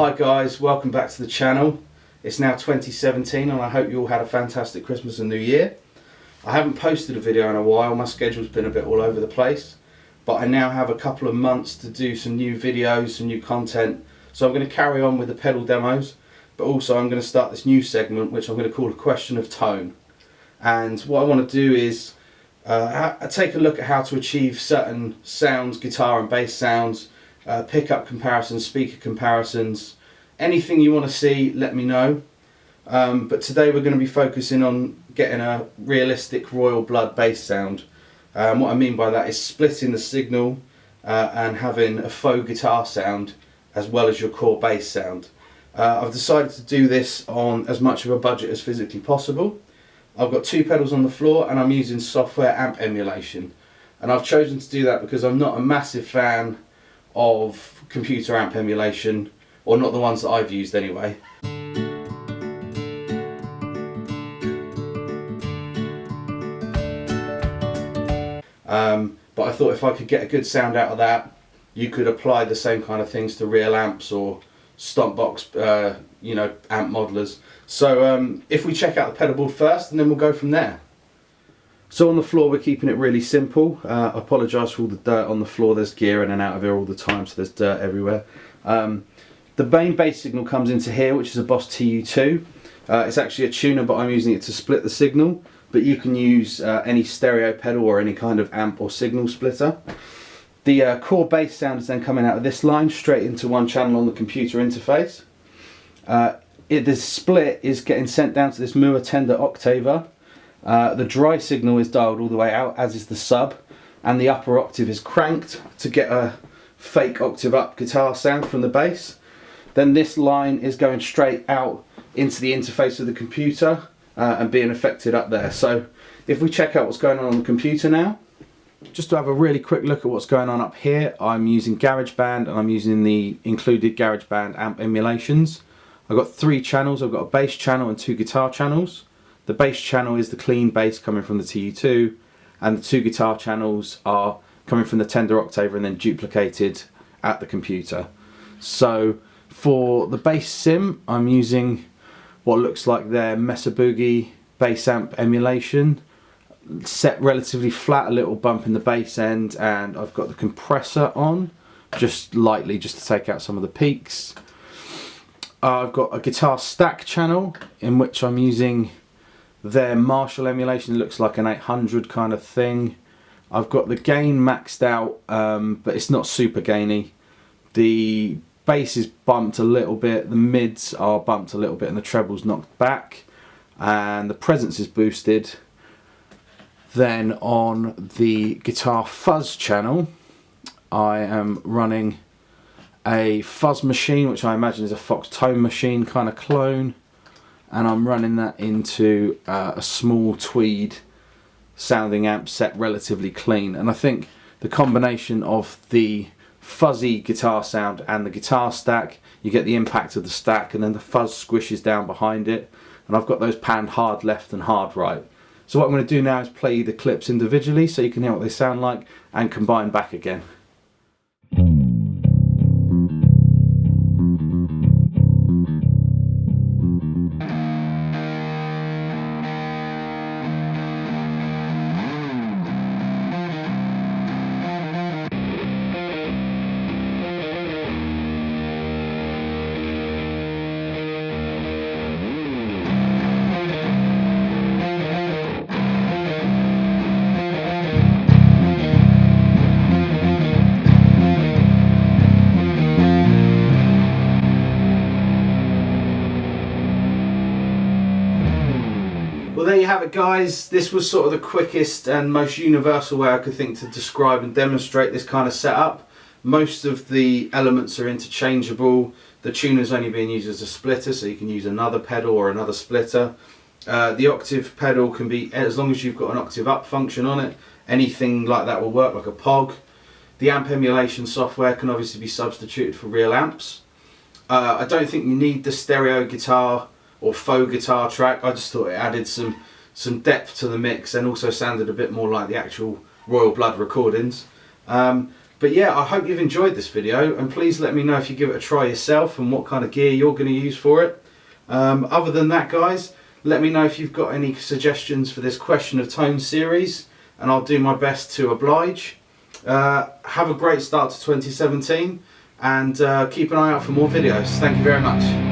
Hi guys, welcome back to the channel. It's now 2017 and I hope you all had a fantastic Christmas and New Year. I haven't posted a video in a while, my schedule's been a bit all over the place, but I now have a couple of months to do some new videos, some new content, so I'm going to carry on with the pedal demos, but also I'm going to start this new segment which I'm going to call a question of tone. And what I want to do is take a look at how to achieve certain sounds, guitar and bass sounds, pickup comparisons, speaker comparisons, anything you want to see, let me know. But today we're going to be focusing on getting a realistic royal blood bass sound. What I mean by that is splitting the signal and having a faux guitar sound as well as your core bass sound. I've decided to do this on as much of a budget as physically possible. I've got two pedals on the floor and I'm using software amp emulation, and I've chosen to do that because I'm not a massive fan of computer amp emulation, or not the ones that I've used anyway. But I thought if I could get a good sound out of that, you could apply the same kind of things to real amps or stomp box amp modelers. So if we check out the pedal board first and then we'll go from there. So on the floor we're keeping it really simple. I apologise for all the dirt on the floor, there's gear in and out of here all the time, so there's dirt everywhere. The main bass signal comes into here, which is a Boss TU2. It's actually a tuner, but I'm using it to split the signal, but you can use any stereo pedal or any kind of amp or signal splitter. The core bass sound is then coming out of this line straight into one channel on the computer interface. The split is getting sent down to this Mooer tender Octaver. The dry signal is dialed all the way out, as is the sub, and the upper octave is cranked to get a fake octave up guitar sound from the bass. Then this line is going straight out into the interface of the computer and being affected up there. So if we check out what's going on the computer now, just to have a really quick look at what's going on up here, I'm using GarageBand and I'm using the included GarageBand amp emulations. I've got three channels. I've got a bass channel and two guitar channels. The bass channel is the clean bass coming from the TU2, and the two guitar channels are coming from the Tender Octaver and then duplicated at the computer. So for the bass sim, I'm using what looks like their Mesa Boogie bass amp emulation, set relatively flat, a little bump in the bass end, and I've got the compressor on just lightly just to take out some of the peaks. I've got a guitar stack channel in which I'm using their Marshall emulation. It looks like an 800 kind of thing. I've got the gain maxed out, but it's not super gainy. The bass is bumped a little bit, the mids are bumped a little bit, and the treble's knocked back, and the presence is boosted. Then on the guitar fuzz channel, I am running a fuzz machine, which I imagine is a Fox Tone machine kind of clone, and I'm running that into a small tweed sounding amp set relatively clean. And I think the combination of the fuzzy guitar sound and the guitar stack, you get the impact of the stack and then the fuzz squishes down behind it, and I've got those panned hard left and hard right. So what I'm going to do now is play the clips individually so you can hear what they sound like and combine back again. Well, there you have it guys. This was sort of the quickest and most universal way I could think to describe and demonstrate this kind of setup. Most of the elements are interchangeable. The tuner's only being used as a splitter, so you can use another pedal or another splitter. The octave pedal can be, as long as you've got an octave up function on it, anything like that will work, like a POG. The amp emulation software can obviously be substituted for real amps. I don't think you need the stereo guitar or faux guitar track. I just thought it added some depth to the mix and also sounded a bit more like the actual Royal Blood recordings. But yeah, I hope you've enjoyed this video, and please let me know if you give it a try yourself and what kind of gear you're going to use for it. Other than that, guys, let me know if you've got any suggestions for this Question of Tone series, and I'll do my best to oblige. Have a great start to 2017, and keep an eye out for more videos. Thank you very much.